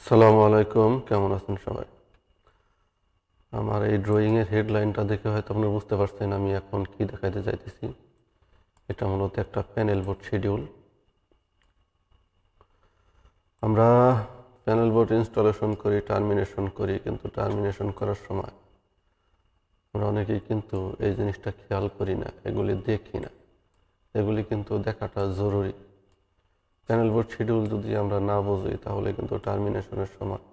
আসসালামু আলাইকুম, কেমন আছেন সবাই? আমার এই ড্রয়িংয়ের হেডলাইনটা দেখে হয়তো আপনারা বুঝতে পারছেন আমি এখন কি দেখাইতে চাইতেছি। এটা মূলত একটা প্যানেল বোর্ড শিডিউল। আমরা প্যানেল বোর্ড ইনস্টলেশন করি, টার্মিনেশন করি, কিন্তু টার্মিনেশন করার সময় আমরা অনেকেই কিন্তু এই জিনিসটা খেয়াল করি না, এগুলি দেখি না। এগুলি কিন্তু দেখাটা জরুরি। প্যানেল বোর্ড শিডিউল যদি আমরা না বুঝি তাহলে কিন্তু টার্মিনেশনের সময়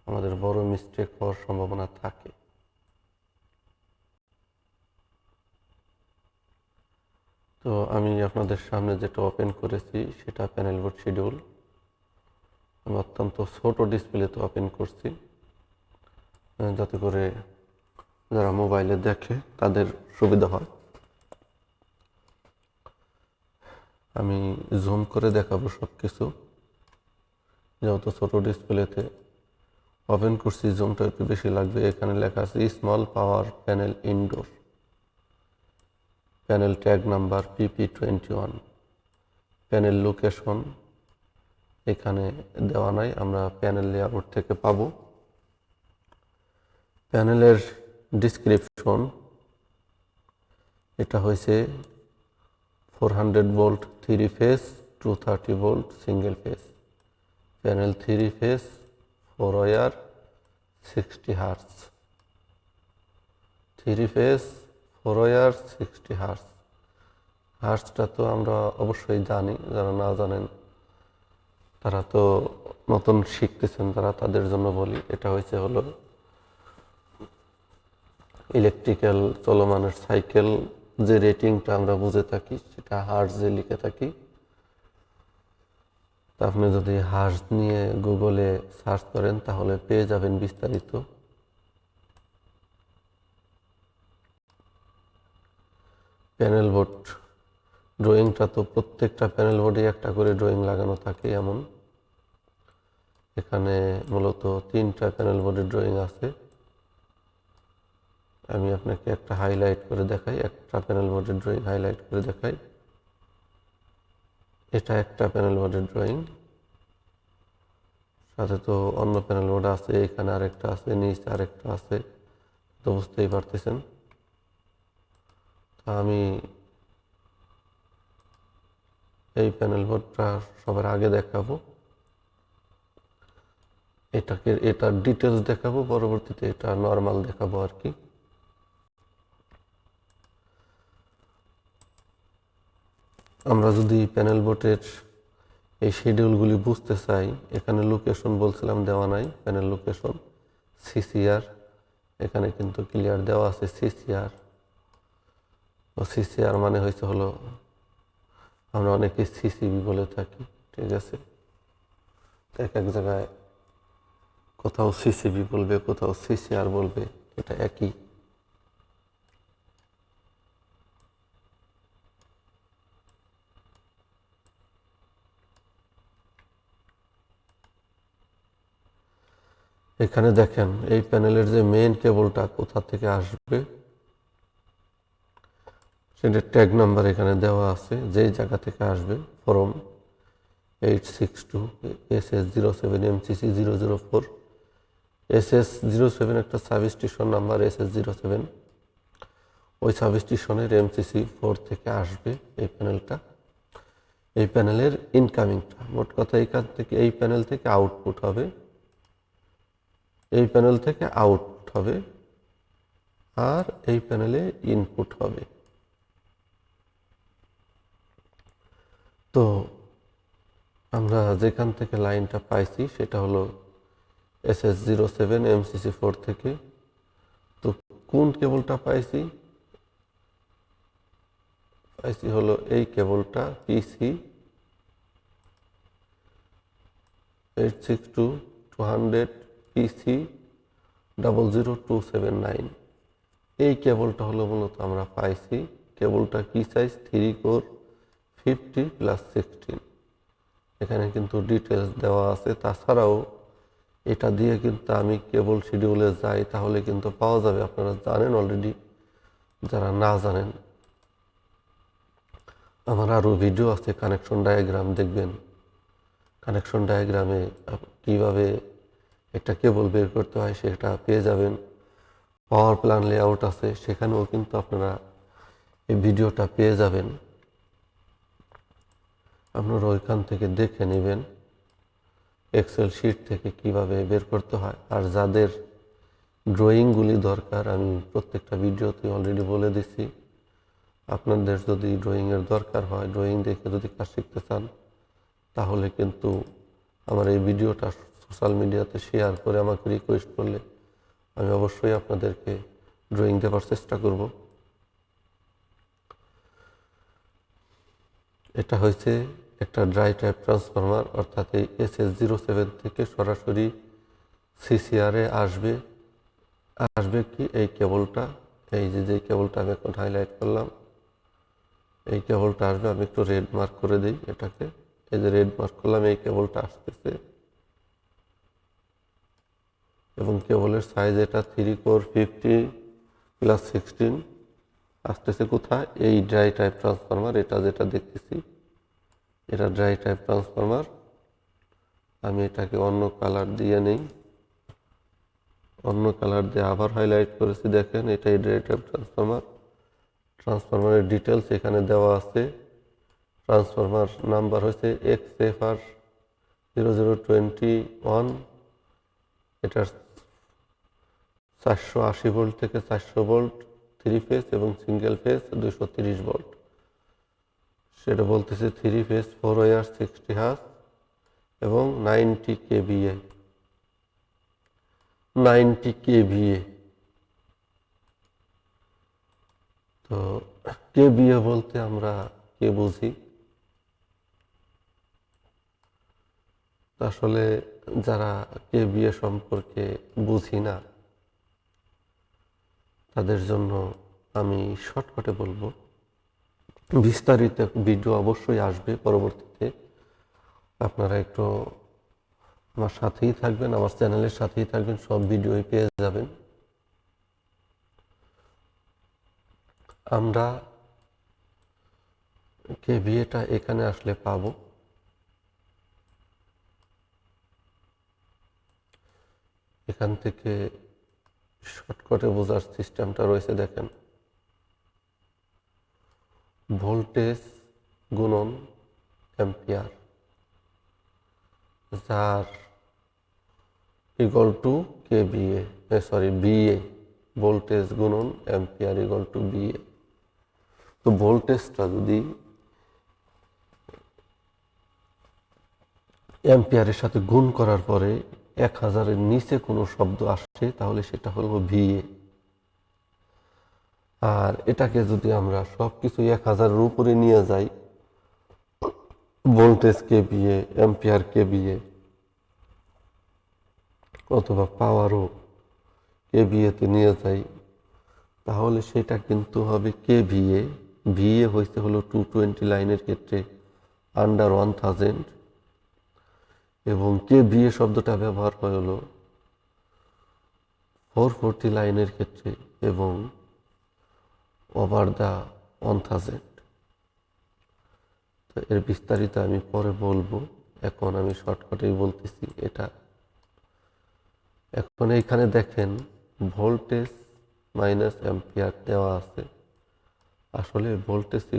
আমাদের বড় মিস্টেক হওয়ার সম্ভাবনা থাকে। তো আমি আপনাদের সামনে যেটা ওপেন করেছি সেটা প্যানেল বোর্ড শিডিউল। আমি অত্যন্ত ছোট ডিসপ্লেতে ওপেন করছি যাতে করে যারা মোবাইলে দেখে তাদের সুবিধা হয়। আমি জুম করে দেখাবো সব কিছু, যেহেতু ছোট ডিসপ্লেতে ওপেন করছি জুমটা একটু বেশি লাগবে। এখানে লেখা আছে small power panel indoor, panel tag number PP21, panel location এখানে দেওয়া নাই, আমরা প্যানেল লেআউট থেকে পাবো। প্যানেলের ডিসক্রিপশন এটা হয়েছে 400 volt 3 phase 230 volt single phase, panel 3 phase 4 wire 60 hertz, 3 phase 4 wire 60 hertz. হার্টজটা তো আমরা অবশ্যই জানি, যারা না জানেন তারা তো নতুন শিখতেছেন, তারা তাদের জন্য বলি। এটা হলো ইলেকট্রিক্যাল চলমানের সাইকেল যে রেটিংটা আমরা বুঝে থাকি সেটা হার্টজে লিখে থাকি। তা আপনি যদি হার্টজ নিয়ে গুগলে সার্চ করেন তাহলে পেয়ে যাবেন বিস্তারিত। প্যানেল বোর্ড ড্রয়িংটা তো প্রত্যেকটা প্যানেল বোর্ডে একটা করে ড্রয়িং লাগানো থাকে এমন। এখানে মূলত 3টা প্যানেল বোর্ডের ড্রয়িং আছে। আমি আপনাকে একটা হাইলাইট করে দেখাই, একটা প্যানেল বোর্ডের ড্রয়িং হাইলাইট করে দেখাই। এটা একটা প্যানেল বোর্ডের ড্রয়িং, সাথে তো অন্য প্যানেল বোর্ড আছে, এখানে আরেকটা আছে, নিচে আরেকটা আছে, তো বুঝতেই পারতেছেন। তা আমি এই প্যানেল বোর্ডটা সবার আগে দেখাবো, এটার ডিটেলস দেখাবো, পরবর্তীতে এটা নর্মাল দেখাবো আর কি। আমরা যদি প্যানেল বোর্ডের এই শিডিউলগুলি বুঝতে চাই, এখানে লোকেশন বলছিলাম দেওয়া নাই, প্যানেল লোকেশন সিসিআর এখানে কিন্তু ক্লিয়ার দেওয়া আছে সিসিআর। ও সিসিআর মানে হলো আমরা অনেকে সিসিবি বলে থাকি, ঠিক আছে? এক এক জায়গায় কোথাও সিসিবি বলবে, কোথাও সিসিআর বলবে, এটা একই। এখানে দেখেন এই প্যানেলের যে মেইন কেবলটা কোথা থেকে আসবে সেটা ট্যাগ নাম্বার এখানে দেওয়া আছে, যেই জায়গা থেকে আসবে। ফরম 862 SS07MCC004, SS07 একটা সাবস্টেশন নাম্বার, SS07 ওই সাবস্টেশনের MCC4 থেকে আসবে এই প্যানেলটা। এই প্যানেলের ইনকামিংটা, মোট কথা এখান থেকে এই প্যানেল থেকে আউটপুট হবে, এই প্যানেল থেকে আউটপুট হবে, আর এই প্যানেলে ইনপুট হবে। তো আমরা যেখান থেকে লাইনটা পাইছি সেটা হলো SS07 MCC4 থেকে। তো কোন কেবলটা পাইছি হলো এই কেবলটা PC 862.200 PC 00279। এই কেবলটা হলো মূলত আমরা পাইছি। কেবলটা কি সাইজ? 3 কোর 50+16। এখানে কিন্তু ডিটেলস দেওয়া আছে। তাছাড়াও এটা দিয়ে কিন্তু আমি কেবল শিডিউলে যাই তাহলে কিন্তু পাওয়া যাবে, আপনারা জানেন অলরেডি, যারা না জানেন আমার আরও ভিডিও আছে কানেকশন ডায়াগ্রাম দেখবেন। কানেকশন ডায়াগ্রামে কিভাবে একটা কেবল বের করতে হয়, সেটা পেয়ে যাবেন। পাওয়ার প্ল্যান লেআউট আছে, সেখানেও কিন্তু আপনারা এই ভিডিওটা পেয়ে যাবেন। আপনারা ওইখান থেকে দেখে নেবেন এক্সেল শিট থেকে কিভাবে বের করতে হয়। আর যাদের ড্রয়িংগুলি দরকার, আমি প্রত্যেকটা ভিডিওতে অলরেডি বলে দিছি, আপনাদের যদি ড্রয়িংয়ের দরকার হয়, ড্রয়িং দেখে যদি কাজ শিখতে চান, তাহলে কিন্তু আমার এই ভিডিওটা সোশ্যাল মিডিয়াতে শেয়ার করে আমাকে রিকোয়েস্ট করলে আমি অবশ্যই আপনাদেরকে ড্রয়িং দেওয়ার চেষ্টা করব। এটা হয়েছে একটা ড্রাই টাইপ ট্রান্সফরমার, অর্থাৎ এই SS07 থেকে সরাসরি সিসিআরে আসবে কি এই কেবলটা, এই যে কেবলটা আমি এখন হাইলাইট করলাম, এই কেবলটা আসবে। আমি একটু রেড মার্ক করে দিই এটাকে, এই যে রেড মার্ক করলাম, এই কেবলটা আসতেছে। এবং কেবলের সাইজ এটা 3 কোর 50 + 16 আসতেছে কোথায়, এই ড্রাই টাইপ ট্রান্সফরমার। এটা যেটা দেখতেছি এটা ড্রাই টাইপ ট্রান্সফরমার। আমি এটাকে অন্য কালার দিয়ে নেই, অন্য কালার দিয়ে আবার হাইলাইট করেছি। দেখেন এটাই ড্রাই টাইপ ট্রান্সফরমার। ট্রান্সফরমারের ডিটেলস এখানে দেওয়া আছে। ট্রান্সফরমার নাম্বার হচ্ছে XFR0021। এটার 480 ভোল্ট থেকে 400 ভোল্ট 3 ফেজ এবং সিঙ্গেল ফেজ 230 ভোল্ট। সেটা বলতেছে 3 ফেজ 4 ওয়্যার 60 হার্জ এবং 90 kVA। 90 kVA। তো kVA বলতে আমরা কে বুঝি? আসলে যারা kVA সম্পর্কে বুঝি না, তাদের জন্য আমি শর্টকাটে বলবো। বিস্তারিত ভিডিও অবশ্যই আসবে পরবর্তীতে। আপনারা একটু আমার সাথেই থাকবেন, আমার চ্যানেলের সাথেই থাকবেন, সব ভিডিওই পেয়ে যাবেন। আমরা kVA-টা এখানে আসলে পাবো। এখান থেকে শর্টকাটে বোঝার সিস্টেমটা রয়েছে। দেখেন, ভোল্টেজ গুণন অ্যাম্পিয়ার, যার = kVA, BA। ভোল্টেজ গুণন অ্যাম্পিয়ার = BA। তো ভোল্টেজটা যদি অ্যাম্পিয়ারের সাথে গুণ করার পরে 1000-এর নিচে কোনো শব্দ আসে, তাহলে সেটা হলো VA। আর এটাকে যদি আমরা সব কিছু 1000-এর উপরে নিয়ে যাই, ভোল্টেজ kVA, অ্যাম্পিয়ার kVA, অথবা পাওয়ারও kVA-তে নিয়ে যাই, তাহলে সেটা কিন্তু হবে kVA। VA হয়েছে হলো 220 লাইনের ক্ষেত্রে আন্ডার 1000, এবং kVA শব্দটা ব্যবহার হয় হলো 440 লাইনের ক্ষেত্রে এবং ওভার দ্য 1000। তো এর বিস্তারিত আমি পরে বলবো, এখন আমি শর্টকাটেই বলতেছি এটা। এখন এইখানে দেখেন ভোল্টেজ মাইনাস অ্যাম্পিয়ার দেওয়া আছে। আসলে ভোল্টেজ =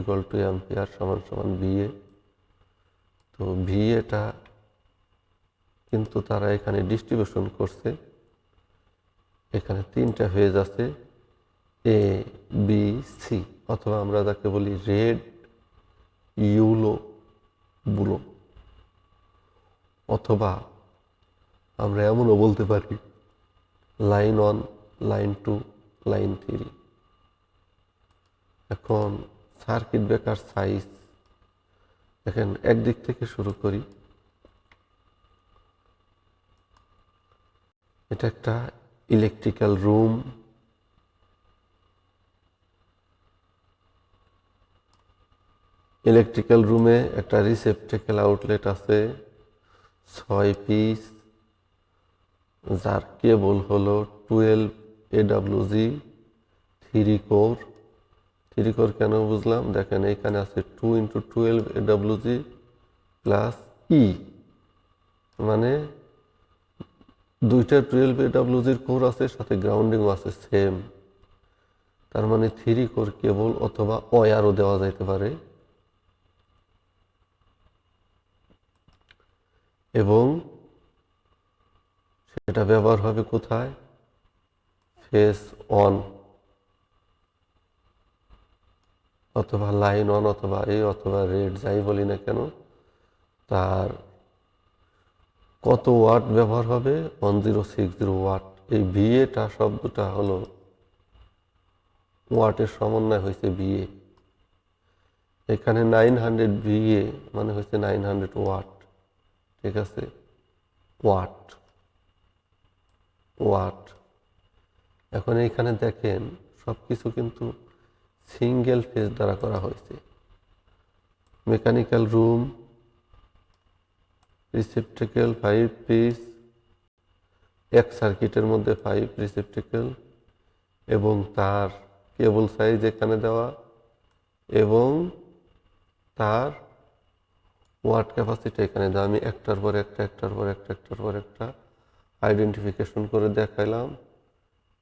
অ্যাম্পিয়ার = VA। তো VA-টা কিন্তু তারা এখানে ডিস্ট্রিবিউশন করছে। এখানে 3টা ফেজ আছে, A, B, C, অথবা আমরা যাকে বলি রেড, ইউলো, ব্লু, অথবা আমরা এমনও বলতে পারি লাইন 1, লাইন 2, লাইন 3। এখন সার্কিট ব্রেকার সাইজ দেখেন, একদিক থেকে শুরু করি। এটা একটা ইলেকট্রিক্যাল রুম। ইলেকট্রিক্যাল রুমে একটা রিসেপটেকল আউটলেট আছে 6 পিস, যার কেবল হলো 12 AWG 3 কোর। 3 কোর কেন বুঝলাম? দেখেন এখানে আছে 2 × 12 AWG প্লাস E, মানে দুইটা 12 AWG কোর আছে, সাথে গ্রাউন্ডিংও আছে সেম। তার মানে 3 কোর কেবল অথবা ওয়্যারও দেওয়া যাইতে পারে। এবং সেটা ব্যবহার হবে কোথায়? ফেস অন অথবা লাইন অন অথবা অথবা রেড, যাই বলি না কেন, তার কত ওয়াট ব্যবহার হবে? 1060 ওয়াট। এই ভিএটা শব্দটা হলো ওয়াটের সমন্বয় হয়েছে ভিএ। এখানে 900 ভিএ মানে হচ্ছে 900 ওয়াট। ঠিক আছে, ওয়াট ওয়াট। এখন এইখানে দেখেন সবকিছু কিন্তু সিঙ্গেল ফেজ দ্বারা করা হয়েছে। মেকানিক্যাল রুম, রিসেপ্টেকেল 5 পিস, এক সার্কিটের মধ্যে 5 রিসেপ্টেকেল, এবং তার কেবল সাইজ এখানে দেওয়া, এবং তার ওয়াট ক্যাপাসিটি এখানে দেওয়া। আমি একটার পর একটা আইডেন্টিফিকেশন করে দেখাইলাম।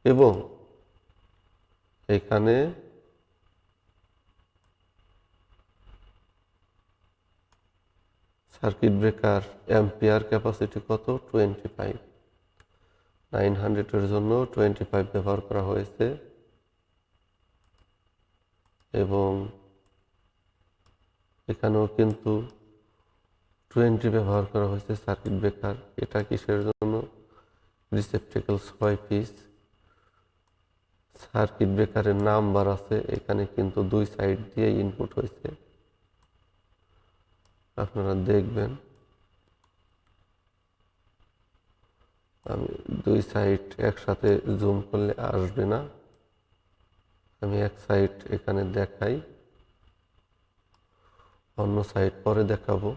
এবং এখানে সার্কিট ব্রেকার অ্যাম্পিয়ার ক্যাপাসিটি কত? 25। 900-এর জন্য 25 ব্যবহার করা হয়েছে। এবং এখানেও কিন্তু 20 ব্যবহার করা হয়েছে সার্কিট ব্রেকার। এটা কিসের জন্য? রিসেপ্টেকেল 6 পিস। সার্কিট ব্রেকারের নাম্বার আছে এখানে, কিন্তু 2 সাইড দিয়ে ইনপুট হয়েছে, আপনারা দেখবেন। আমি 2 সাইড একসাথে জুম করলে আসবে না, আমি এক সাইড এখানে দেখাই, অন্য সাইড পরে দেখাবো।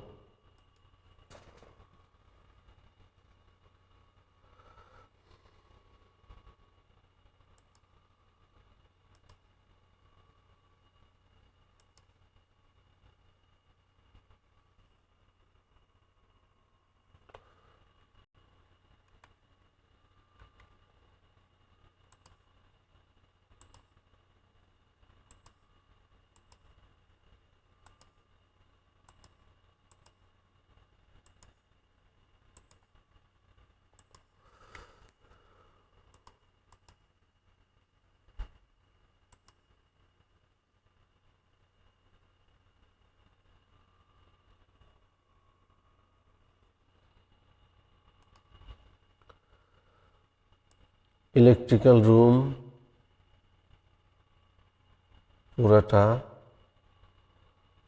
ইলেকট্রিক্যাল রুম পুরাটা,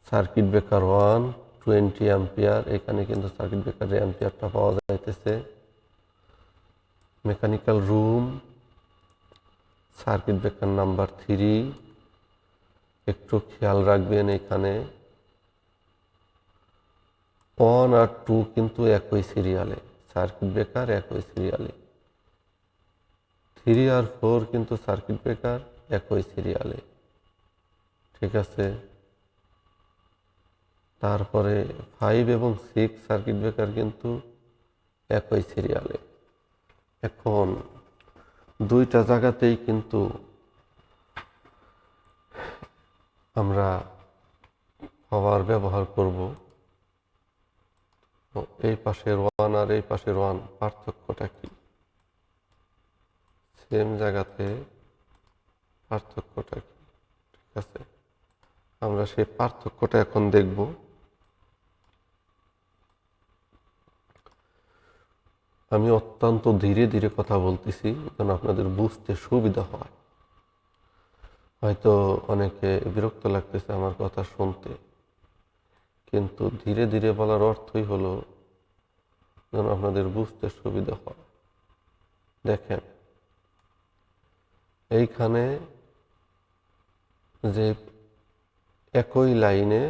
সার্কিট ব্রেকার 1 20 অ্যাম্পিয়ার। এখানে কিন্তু সার্কিট ব্রেকারের অ্যাম্পিয়ারটা পাওয়া যাইতেছে। Mechanical room, circuit breaker number 3। একটু খেয়াল রাখবেন, এখানে 1 আর 2 কিন্তু একই সিরিয়ালে, সার্কিট ব্রেকার একই সিরিয়ালে। 3 আর 4 কিন্তু সার্কিট ব্রেকার একই সিরিয়ালে। ঠিক আছে, তারপরে 5 এবং 6 সার্কিট ব্রেকার কিন্তু একই সিরিয়ালে। এখন দুইটা জায়গাতেই কিন্তু আমরা পাওয়ার ব্যবহার করব। এই পাশের 1 আর এই পাশের 1 পার্থক্যটা কি? সেম জায়গাতে পার্থক্যটা কি? ঠিক আছে, আমরা সেই পার্থক্যটা এখন দেখব। আমি অত্যন্ত ধীরে ধীরে কথা বলতেছি যেন আপনাদের বুঝতে সুবিধা হয়। হয়তো অনেকে বিরক্ত লাগতেছে আমার কথা শুনতে, কিন্তু ধীরে ধীরে বলার অর্থই হলো যেন আপনাদের বুঝতে সুবিধা হয়। দেখেন, এইখানে যে একই লাইনে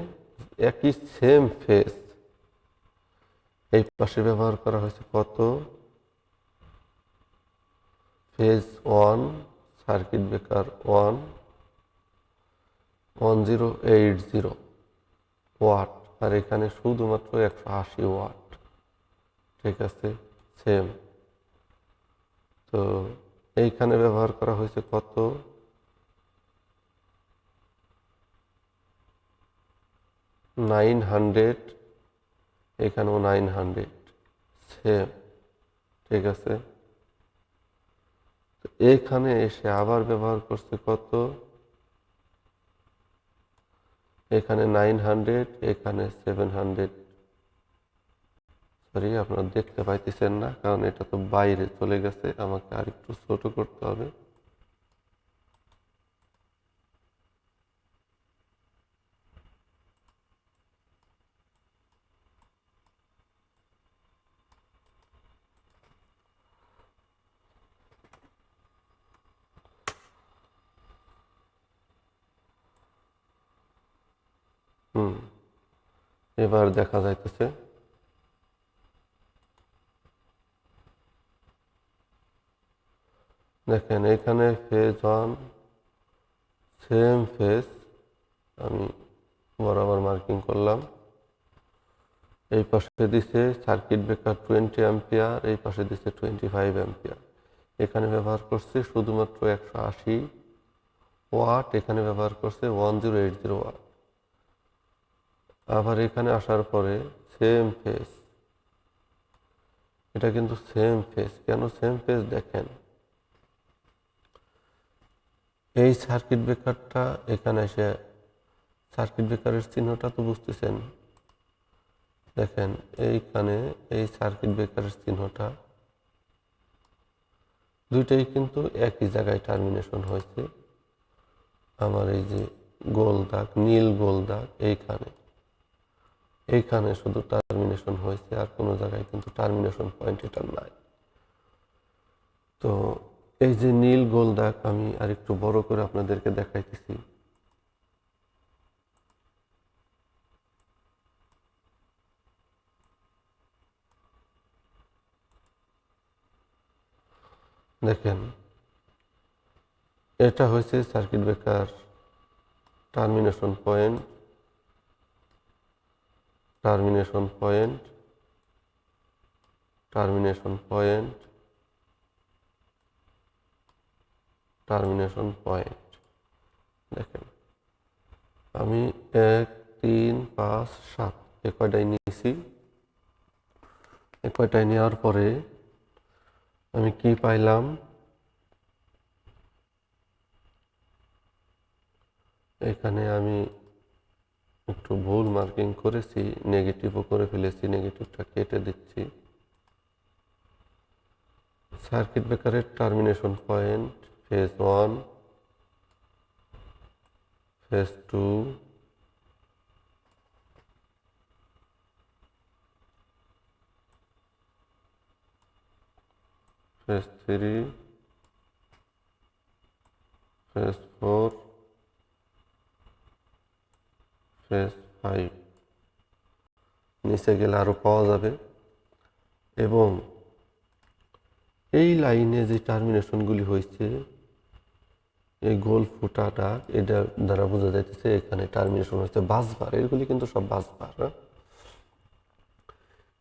একই সেম ফেজ, এই পাশে ব্যবহার করা হয়েছে কত? ফেজ 1 সার্কিট ব্রেকার 1 1080 ওয়াট, আর এখানে শুধুমাত্র 180 ওয়াট। ঠিক আছে, সেম। তো এইখানে ব্যবহার করা হয়েছে কত, 900, এখানেও 900, সেম। ঠিক আছে, তো এইখানে এসে আবার ব্যবহার করছে কত, এখানে 900, এখানে 700। সরি, আপনারা দেখতে পাইতেছেন না কারণ এটা তো বাইরে চলে গেছে, আমাকে আর একটু ছোট করতে হবে। এবার দেখা যাইতেছে দেখেন এখানে ফেজ 1 সেম ফেজ, আমি বরাবর মার্কিং করলাম। এই পাশে দিছে সার্কিট ব্রেকার 20 অ্যাম্পিয়ার, এই পাশে দিছে 25 অ্যাম্পিয়ার। এখানে ব্যবহার করছে শুধুমাত্র 180 ওয়াট, এখানে ব্যবহার করছে 1080 ওয়াট। আবার এখানে আসার পরে সেম ফেজ, এটা কিন্তু সেম ফেজ। কেন সেম ফেজ দেখেন, এই সার্কিট ব্রেকারটা এখানে এসে, সার্কিট ব্রেকারের চিহ্নটা তো বুঝতেছেন, দেখেন এইখানে এই সার্কিট ব্রেকারের চিহ্নটা দুইটাই কিন্তু একই জায়গায় টার্মিনেশন হয়েছে। আমার এই যে গোল দাগ, নীল গোল দাগ, এইখানে শুধু টার্মিনেশন হয়েছে, আর কোনো জায়গায় কিন্তু টার্মিনেশন পয়েন্ট এটা নাই। তো এই যে নীল গোল দাগ আমি আরেকটু বড় করে আপনাদেরকে দেখাইতেছি। দেখেন এটা হয়েছে circuit breaker termination point, termination point, termination point, termination point. দেখেন আমি 1, 3, 5, 7 এ কয়টাই নিয়েছি। এ কয়টাই নেওয়ার পরে আমি কি পাইলাম, এখানে আমি একটু ভুল মার্কিং করেছি, নেগেটিভও করে ফেলেছি, নেগেটিভটা কেটে দিচ্ছি। সার্কিট ব্রেকারের termination point phase 1, phase 2, phase 3, phase 4, phase 5। নিচে গেলে আরো পাওয়া যাবে। এবং এই লাইনে যে টার্মিনেশনগুলি হয়েছে, এই গোল ফুটাটা, এটা দ্বারা বোঝা যাইতেছে এখানে টার্মিনেশন হচ্ছে বাসবার। এগুলি কিন্তু সব বাসবার,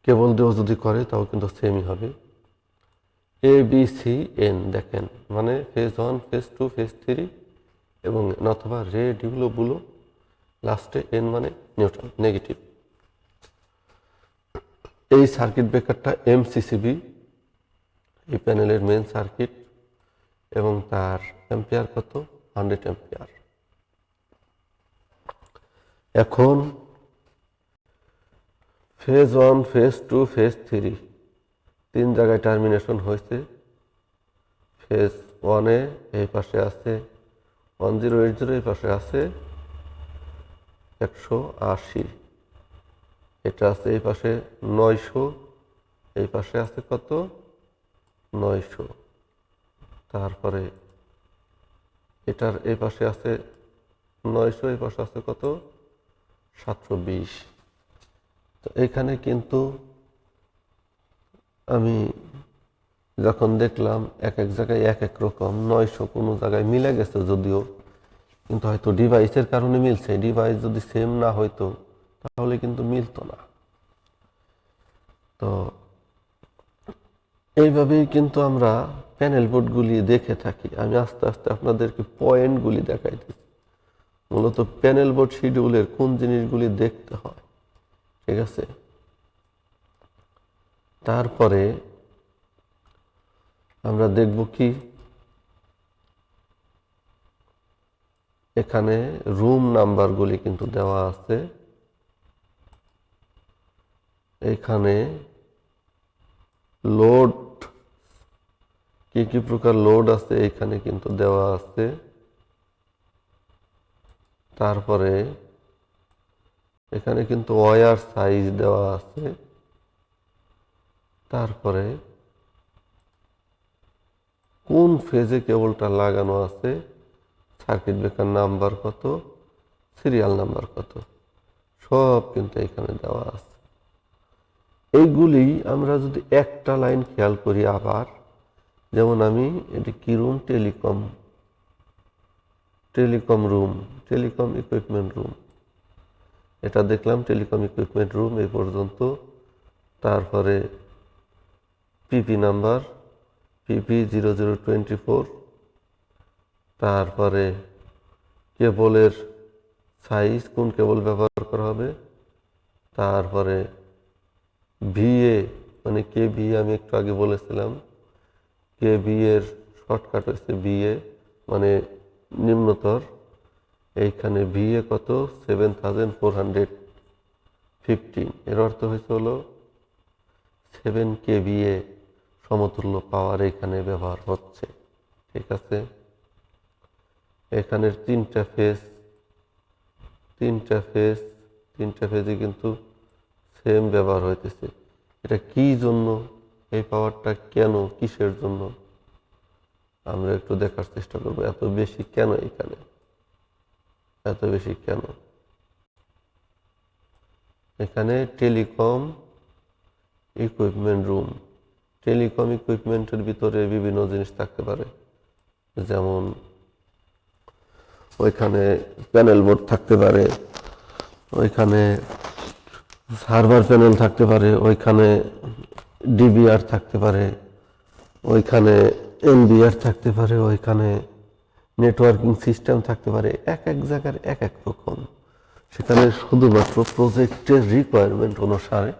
কেবল দিয়েও যদি করে তাও কিন্তু সেমই হবে। ABCN দেখেন, মানে ফেজ 1, ফেজ 2, ফেজ 3 এবং অথবা রেড, ইউলো, ব্লু, লাস্টে এন মানে নিউট্রাল, নেগেটিভ। এই সার্কিট ব্রেকারটা MCCB, এই প্যানেলের মেন সার্কিট, এবং তার অ্যাম্পিয়ার কত, 100 অ্যাম্পিয়ার। এখন ফেজ 1, ফেজ 2, ফেজ 3 তিন জায়গায় টার্মিনেশন হয়েছে। ফেজ 1-এ এই পাশে আছে 1080, এই পাশে আছে 180, এটা আছে এই পাশে 900, এই পাশে আছে কত, 900। তারপরে এটার এই পাশে আছে 900, এই পাশে আছে কত, 720। তো এখানে কিন্তু আমি যখন দেখলাম এক এক জায়গায় এক এক রকম, 900 কোনো জায়গায় মিলে গেছে যদিও, কিন্তু হয়তো ডিভাইসের কারণে মিলছে। ডিভাইস যদি সেম না হইতো তাহলে কিন্তু মিলতো না। তো এইভাবেই কিন্তু আমরা প্যানেল বোর্ডগুলি দেখে থাকি। আমি আস্তে আস্তে আপনাদেরকে পয়েন্টগুলি দেখাইতেছি, মূলত প্যানেল বোর্ড শিডিউলের কোন জিনিসগুলি দেখতে হয়, ঠিক আছে। তারপরে আমরা দেখব কি, এখানে রুম নাম্বারগুলি কিন্তু দেওয়া আছে, এখানে লোড কি কি প্রকার লোড আছে এখানে কিন্তু দেওয়া আছে। তারপরে এখানে কিন্তু ওয়্যার সাইজ দেওয়া আছে। তারপরে কোন ফেজে কেবলটা লাগানো আছে, সার্কিট ব্রেকার নাম্বার কত, সিরিয়াল নাম্বার কত, সব কিন্তু এখানে দেওয়া আছে। এইগুলি আমরা যদি একটা লাইন খেয়াল করি আবার, যেমন আমি এটি কি room, telecom room, telecom equipment room, এটা দেখলাম টেলিকম ইকুইপমেন্ট রুম এই পর্যন্ত। তারপরে পিপি নাম্বার PP0024, তারপরে কেবলের সাইজ, কোন কেবল ব্যবহার করা হবে, তারপরে ভিএ মানে কেভি, আমি একটু আগে বলেছিলাম কেভি এর শর্টকাট হচ্ছে ভিএ মানে নিম্নতর। এইখানে ভিএ কত, 7415, এর অর্থ হয়েছে হলো 7 কেভিএ সমতুল্য পাওয়ার এখানে ব্যবহার হচ্ছে, ঠিক আছে। এখানের তিনটা ফেজে কিন্তু সেম ব্যবহার হইতেছে। এটা কি জন্য, এই পাওয়ারটা কেন, কিসের জন্য আমরা একটু দেখার চেষ্টা করবো। এত বেশি কেন, এখানে এত বেশি কেন, এখানে টেলিকম ইকুইপমেন্ট রুম, টেলিকম ইকুইপমেন্টের ভিতরে বিভিন্ন জিনিস থাকতে পারে, যেমন ওইখানে প্যানেল বোর্ড থাকতে পারে, ওইখানে সার্ভার প্যানেল থাকতে পারে, ওইখানে ডিবিআর থাকতে পারে, ওইখানে এনবিআর থাকতে পারে, ওইখানে নেটওয়ার্কিং সিস্টেম থাকতে পারে, এক এক জায়গার এক এক রকম। সেখানে শুধুমাত্র প্রজেক্টের রিকোয়ারমেন্ট অনুসারে,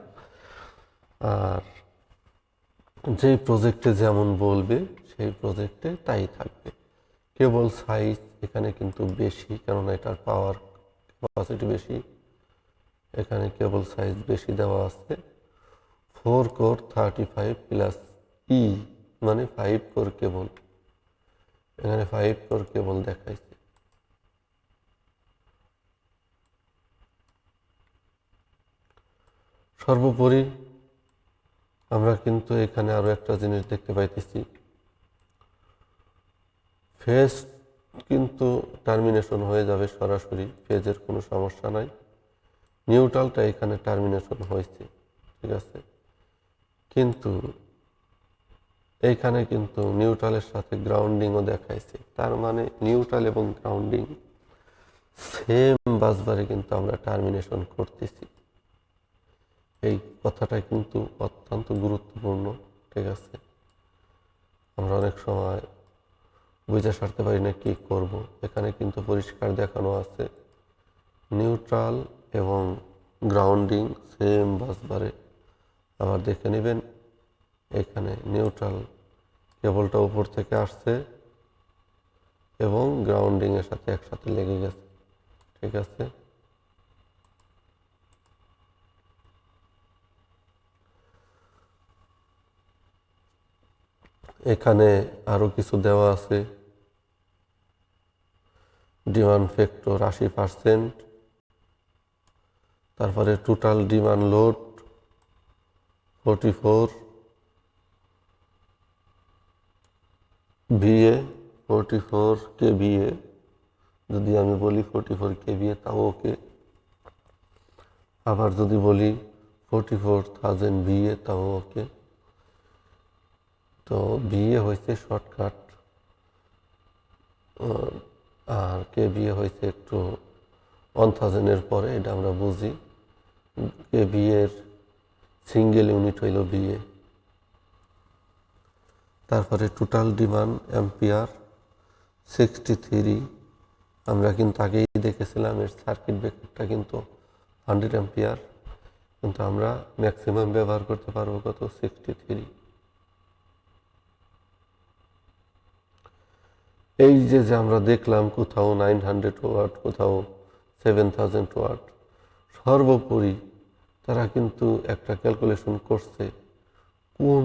আর যেই প্রজেক্টে যেমন বলবে সেই প্রজেক্টে তাই থাকবে। কেবল সাইজ এখানে কিন্তু বেশি, কেননা এটার পাওয়ার ক্যাপাসিটি বেশি, এখানে কেবল সাইজ বেশি দেওয়া আছে। 4 কোর 35 প্লাস ই মানে 5 কোর কেবল, এখানে 5 কোর কেবল দেখাইছে। সর্বোপরি আমরা কিন্তু এখানে আরো একটা জিনিস দেখতে পাইতেছি, ফেজ কিন্তু টার্মিনেশন হয়ে যাবে সরাসরি, ফেজের কোনো সমস্যা নাই। নিউট্রালটা এখানে টার্মিনেশন হয়েছে, ঠিক আছে, কিন্তু এইখানে কিন্তু নিউট্রালের সাথে গ্রাউন্ডিংও দেখাইছে। তার মানে নিউট্রাল এবং গ্রাউন্ডিং সেম বাসবারে কিন্তু আমরা টার্মিনেশন করতেছি। এই কথাটা কিন্তু অত্যন্ত গুরুত্বপূর্ণ, ঠিক আছে। আমরা অনেক সময় বুঝে সারতে পারি না কি করব। এখানে কিন্তু পরিষ্কার দেখানো আছে নিউট্রাল এবং গ্রাউন্ডিং সেম বাসবারে। আবার দেখে নেবেন এখানে নিউট্রাল কেবলটা উপর থেকে আসছে এবং গ্রাউন্ডিং এর সাথে একসাথে লেগে গেছে, ঠিক আছে। এখানে আরো কিছু দেওয়া আছে, ডিমান্ড ফ্যাক্টর 80%, তারপরে total demand load 44 VA, 44 kVA, যদি আমি বলি 44 কেভিএ তাও ওকে। আবার যদি বলি 44,000 ভিএ তাও ওকে। তো ভিএ হয়েছে শর্টকাট, আর কেভিএ হয়েছে একটু 1000 এর পরে, এটা আমরা বুঝি। কেভিএ এর সিঙ্গেল ইউনিট হইল ভিএ। তারপরে টোটাল ডিমান্ড অ্যাম্পিয়ার 63। আমরা কিন্তু আগেই দেখেছিলাম এর সার্কিট ব্রেকারটা কিন্তু 100 অ্যাম্পিয়ার, কিন্তু আমরা ম্যাক্সিমাম ব্যবহার করতে পারবো কত, 63। এই যে আমরা দেখলাম কোথাও 900 ওয়াট, কোথাও 7000 ওয়াট, সর্বোপরি তারা কিন্তু একটা ক্যালকুলেশন করছে কোন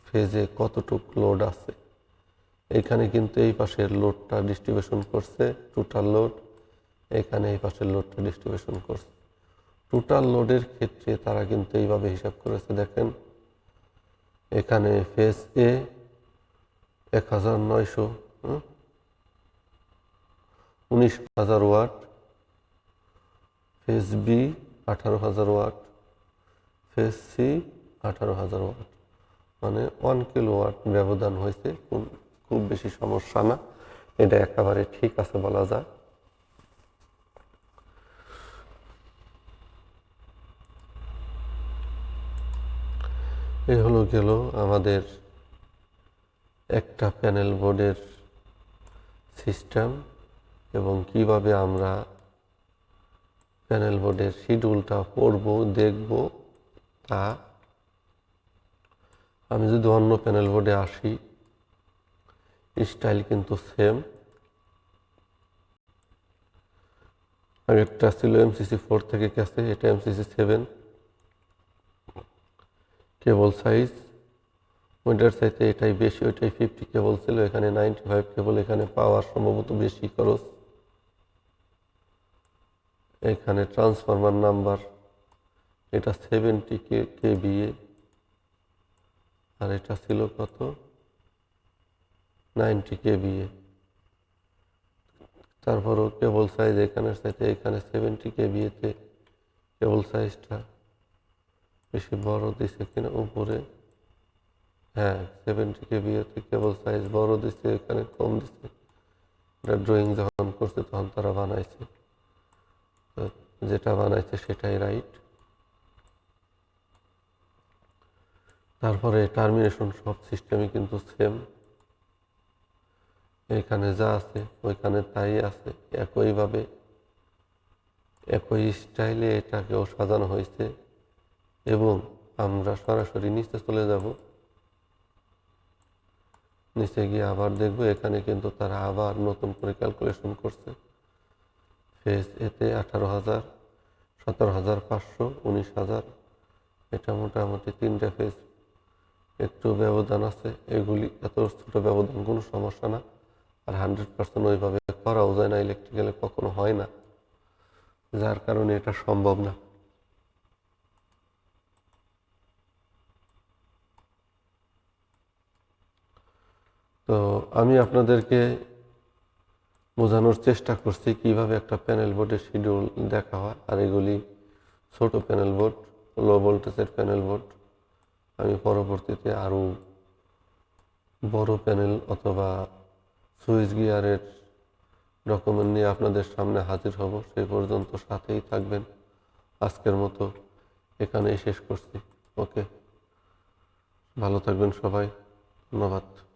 ফেজে কতটুক লোড আছে। এখানে কিন্তু এই পাশের লোডটা ডিস্ট্রিবিউশন করছে টোটাল লোড, এখানে এই পাশের লোডটা ডিস্ট্রিবিউশন করছে টোটাল লোডের ক্ষেত্রে। তারা কিন্তু এইভাবে হিসাব করেছে, দেখেন এখানে phase A 19,000 watt, phase B 18,000 watt, phase C 18,000 watt, মানে 1 কিলোওয়াট ব্যবধান হয়েছে। খুব বেশি সমস্যা না, এটা একেবারে ঠিক আছে বলা যায়। এই হলো গেল আমাদের একটা প্যানেল বোর্ডের সিস্টেম এবং কিভাবে আমরা প্যানেল বোর্ডের শিডিউলটা পড়ব দেখব তা। আমি যদি অন্য প্যানেল বোর্ডে আসি, স্টাইল কিন্তু সেম। আগেরটা ছিল MCC 4 থেকে গেছে, এটা MCC 7। কেবল সাইজ ওইটার চাইতে এটাই বেশি, ওইটাই 50 কেবল ছিল, এখানে 95 কেবল। এখানে পাওয়ার সম্ভবত বেশি খরচ। এখানে ট্রান্সফরমার নাম্বার, এটা 70 kVA, আর এটা ছিল কত, 90 kVA। তারপরও কেবল সাইজ এখানের চাইতে এখানে 70 kVA তে কেবল সাইজটা বেশি বড় দিছে কিনা উপরে, হ্যাঁ 70 kVA তে কেবল সাইজ বড় দিছে, এখানে কম দিছে। এটা ড্রয়িং যখন করছে তখন তারা বানাইছে, যেটা বানাইছে সেটাই রাইট। তারপরে টার্মিনেশন সব সিস্টেমই কিন্তু সেম, এখানে যা আছে ওইখানে তাই আছে, একইভাবে একই স্টাইলে এটাকেও সাজানো হয়েছে। এবং আমরা সরাসরি নিচে চলে যাব, নিচে গিয়ে আবার দেখব এখানে কিন্তু তারা আবার নতুন করে ক্যালকুলেশন করছে। ফেজ এতে 18,000, 17,500, 19,000, এটা মোটামুটি 3টে ফেজ, একটু ব্যবধান আছে। এগুলি এত ছোট ব্যবধান কোনো সমস্যা না, আর 100% ওইভাবে করাও যায় না, ইলেকট্রিক্যালে কখনো হয় না, যার কারণে এটা সম্ভব না। তো আমি আপনাদেরকে বোঝানোর চেষ্টা করছি কিভাবে একটা প্যানেল বোর্ডের শিডিউল দেখা হয়। আর এগুলি ছোট প্যানেল বোর্ড, লো ভোল্টেজের প্যানেল বোর্ড। আমি পরবর্তীতে আরও বড় প্যানেল অথবা সুইচ গিয়ারের ডকুমেন্ট নিয়ে আপনাদের সামনে হাজির হব। সেই পর্যন্ত সাথেই থাকবেন। আজকের মতো এখানেই শেষ করছি। ওকে, ভালো থাকবেন সবাই, ধন্যবাদ।